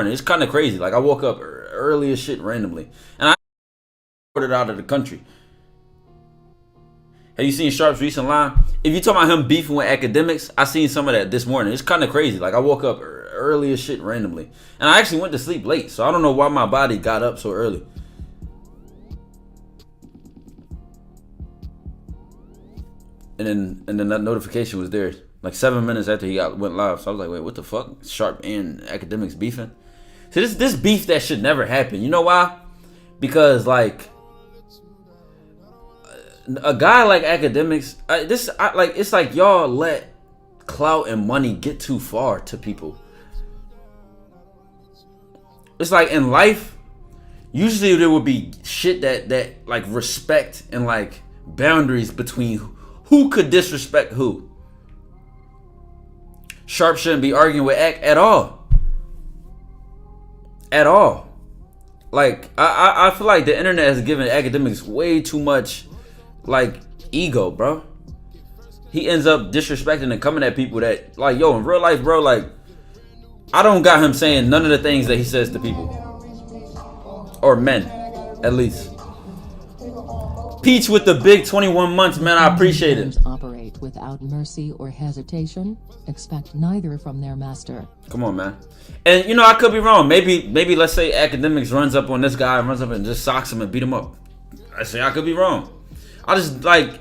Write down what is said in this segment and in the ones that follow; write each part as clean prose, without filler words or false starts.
morning. It's kind of crazy. Like I woke up early as shit randomly, and I ordered out of the country. Have you seen Sharp's recent line? If you talking about him beefing with Akademics, I seen some of that this morning. It's kind of crazy. Like I woke up early as shit randomly, and I actually went to sleep late, so I don't know why my body got up so early. And then that notification was there like 7 minutes after he went live. So I was like, wait, what the fuck? Sharp and Akademics beefing? So this beef that should never happen. You know why? Because like a guy like Akademics, it's like y'all let clout and money get too far to people. It's like in life, usually there would be shit that like respect and like boundaries between who could disrespect who. Sharp shouldn't be arguing with Ak at all. At all. Like, I feel like the internet has given Akademics way too much, like, ego, bro. He ends up disrespecting and coming at people that, like, yo, in real life, bro, like, I don't got him saying none of the things that he says to people. Or men, at least. Peach with the big 21 months, man. I appreciate it. Operate without mercy or hesitation. Expect neither from their master. Come on, man. And you know, I could be wrong. Maybe let's say Akademics runs up on this guy, runs up and just socks him and beat him up. I say I could be wrong. I just like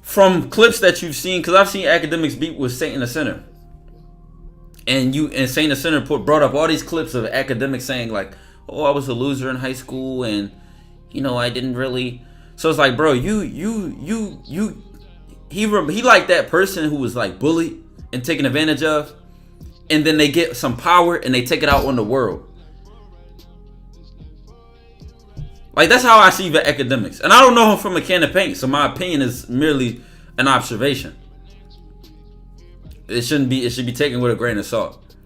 from clips that you've seen, because I've seen Akademics beat with Saint in the Center. And Saint in the Center brought up all these clips of Akademics saying like, oh, I was a loser in high school and you know I didn't really. So it's like, bro, he like that person who was like bullied and taken advantage of, and then they get some power and they take it out on the world. Like that's how I see the Akademics, and I don't know him from a can of paint, so my opinion is merely an observation. It should be taken with a grain of salt.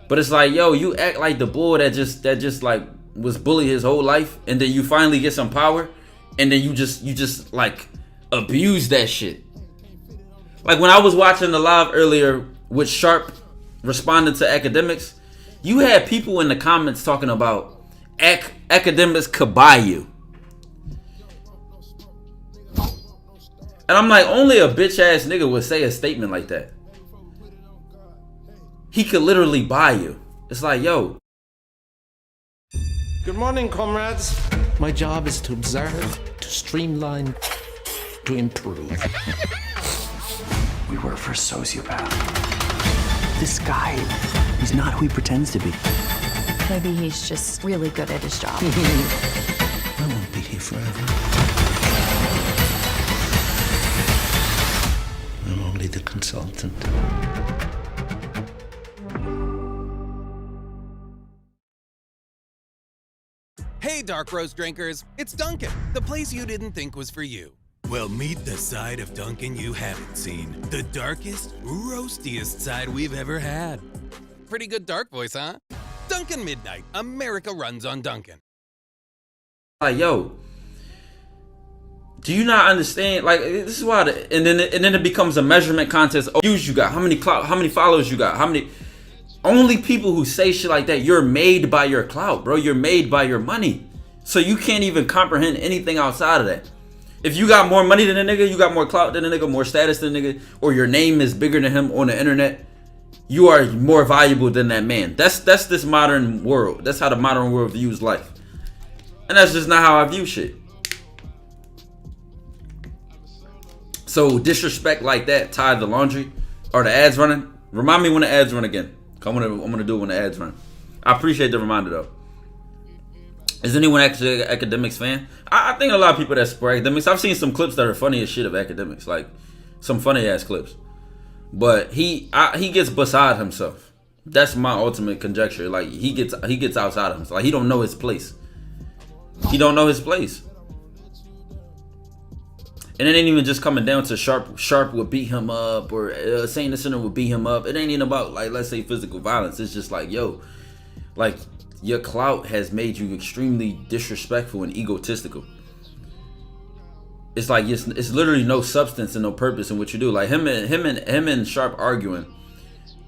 But it's like, yo, you act like the bull that just like was bullied his whole life, and then you finally get some power. And then you just like abuse that shit. Like when I was watching the live earlier with Sharp responding to Akademics, you had people in the comments talking about Akademics could buy you. And I'm like, only a bitch ass nigga would say a statement like that. He could literally buy you. It's like, yo. Good morning, comrades. My job is to observe, to streamline, to improve. We work for a sociopath. This guy, he's not who he pretends to be. Maybe he's just really good at his job. I won't be here forever. I'm only the consultant. Hey, Dark Roast drinkers, it's Dunkin', the place you didn't think was for you. Well, meet the side of Dunkin' you haven't seen. The darkest, roastiest side we've ever had. Pretty good dark voice, huh? Dunkin' Midnight, America runs on Dunkin'. Like, yo, do you not understand? Like, this is why, and then it becomes a measurement contest. Oh, views you got, how many followers you got, how many. Only people who say shit like that, you're made by your clout, bro. You're made by your money. So you can't even comprehend anything outside of that. If you got more money than a nigga, you got more clout than a nigga, more status than a nigga, or your name is bigger than him on the internet, you are more valuable than that man. That's this modern world. That's how the modern world views life. And that's just not how I view shit. So disrespect like that tied to laundry or the ads running. Remind me when the ads run again. I'm gonna do it when the ads run. I appreciate the reminder though. Is anyone actually an Akademics fan? I think a lot of people that support Akademics. I've seen some clips that are funny as shit of Akademics, like some funny ass clips. But he gets beside himself. That's my ultimate conjecture. Like he gets outside of himself. Like he don't know his place. He don't know his place. And it ain't even just coming down to Sharp would beat him up, or Saint the Center would beat him up. It ain't even about, like, let's say physical violence. It's just like, yo, like, your clout has made you extremely disrespectful and egotistical. It's like it's literally no substance and no purpose in what you do. Like him and Sharp arguing,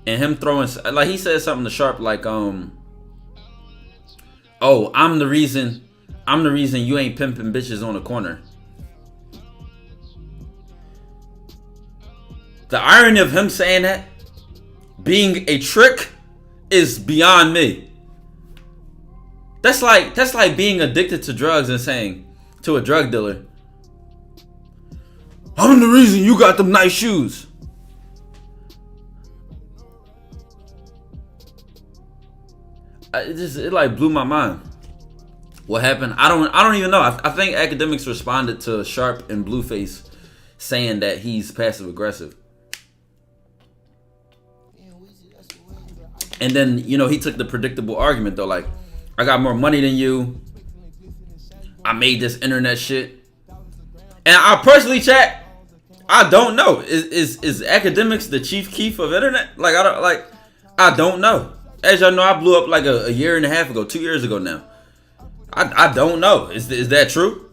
and him throwing, like he said something to Sharp like oh, I'm the reason you ain't pimping bitches on the corner. The irony of him saying that, being a trick, is beyond me. That's like being addicted to drugs and saying to a drug dealer, I'm the reason you got them nice shoes. It like blew my mind. What happened? I don't even know. I think Akademics responded to Sharp and Blueface saying that he's passive aggressive. And then, you know, he took the predictable argument though, like, I got more money than you. I made this internet shit. And I personally, chat, I don't know. Is Akademics the Chief Keef of internet? Like, I don't know. As y'all know, I blew up like a year and a half ago, 2 years ago now. I don't know. Is that true?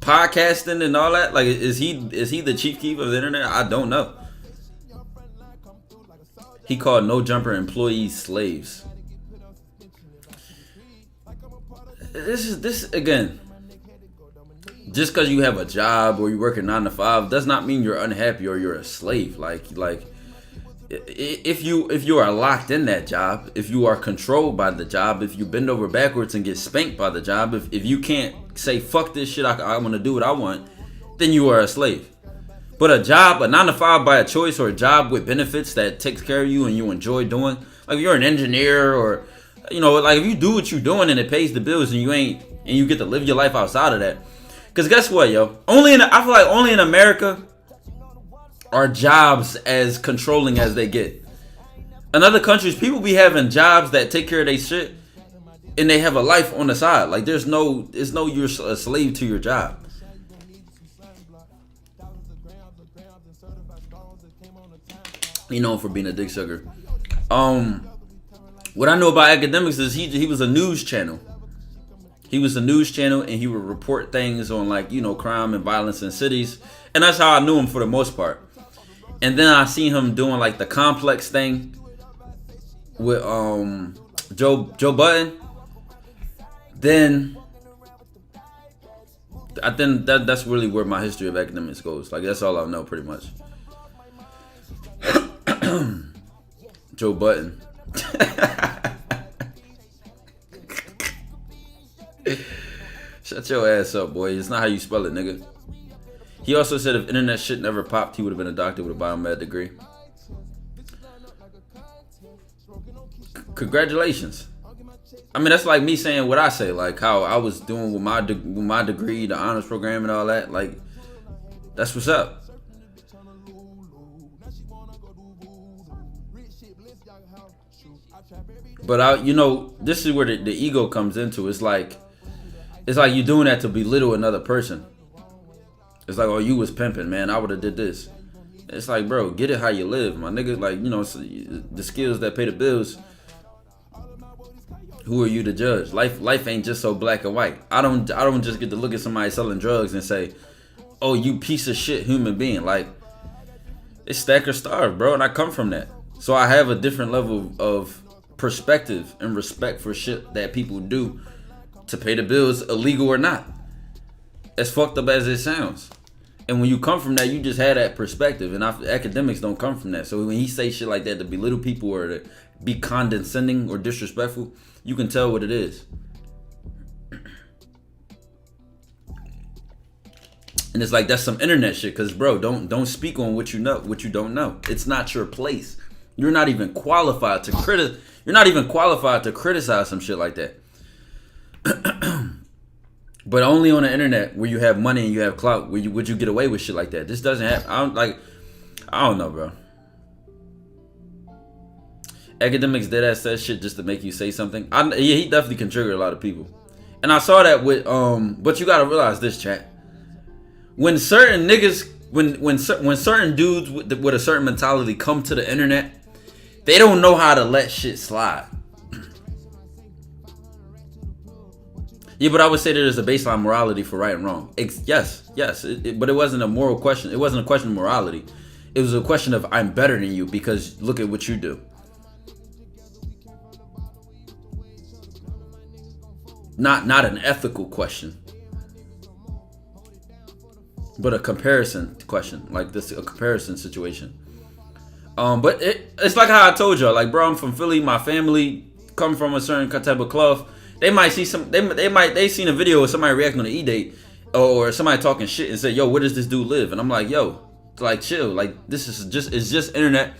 Podcasting and all that? Like, is he the Chief Keef of the internet? I don't know. He called No Jumper employees slaves. This again. Just because you have a job or you work a 9 to 5 does not mean you're unhappy or you're a slave. Like if you are locked in that job, if you are controlled by the job, if you bend over backwards and get spanked by the job, if you can't say fuck this shit, I want to do what I want, then you are a slave. But a job, a 9 to 5 by a choice, or a job with benefits that takes care of you and you enjoy doing, like if you're an engineer, or you know, like if you do what you're doing and it pays the bills and you get to live your life outside of that. Because guess what, yo? I feel like only in America are jobs as controlling as they get. In other countries, people be having jobs that take care of their shit, and they have a life on the side. Like it's no you're a slave to your job. You know, for being a dick sucker. What I know about Akademics is he was a news channel. He was a news channel, and he would report things on, like, you know, crime and violence in cities, and that's how I knew him for the most part. And then I seen him doing like the complex thing with Joe Budden. Then I think that's really where my history of Akademics goes. Like that's all I know pretty much. Joe Budden. Shut your ass up, boy. It's not how you spell it, nigga. He also said if internet shit never popped, he would have been a doctor with a biomed degree. Congratulations. I mean, that's like me saying what I say, like how I was doing with my degree, the honors program and all that. Like, that's what's up. But you know, this is where the ego comes into. It's like you doing that to belittle another person. It's like, oh, you was pimping, man. I would have did this. It's like, bro, get it how you live, my nigga. Like, you know, the skills that pay the bills. Who are you to judge? Life ain't just so black and white. I don't just get to look at somebody selling drugs and say, oh, you piece of shit human being. Like, it's stack or starve, bro. And I come from that. So I have a different level of perspective and respect for shit that people do to pay the bills, illegal or not. As fucked up as it sounds. And when you come from that, you just have that perspective. And Akademics don't come from that. So when he say shit like that to belittle people or to be condescending or disrespectful, you can tell what it is. And it's like, that's some internet shit. Because, bro, don't speak on what you know, what you don't know. It's not your place. You're not even qualified to criticize some shit like that. But only on the internet where you have money and you have clout would you get away with shit like that. This doesn't happen. I don't know, bro. Akademics deadass says shit just to make you say something. Yeah, he definitely can trigger a lot of people. And I saw that with but you gotta realize this, chat. When certain niggas, when certain dudes with a certain mentality come to the internet, they don't know how to let shit slide. Yeah, but I would say that there's a baseline morality for right and wrong. Yes, but it wasn't a moral question. It wasn't a question of morality. It was a question of, I'm better than you because look at what you do. Not an ethical question, but a comparison question, like this, a comparison situation. But it's like how I told y'all, like, bro, I'm from Philly. My family come from a certain type of cloth. They might see they seen a video of somebody reacting on the edate, or somebody talking shit and say, yo, where does this dude live? And I'm like, yo, like, chill, like, this is just, it's just internet.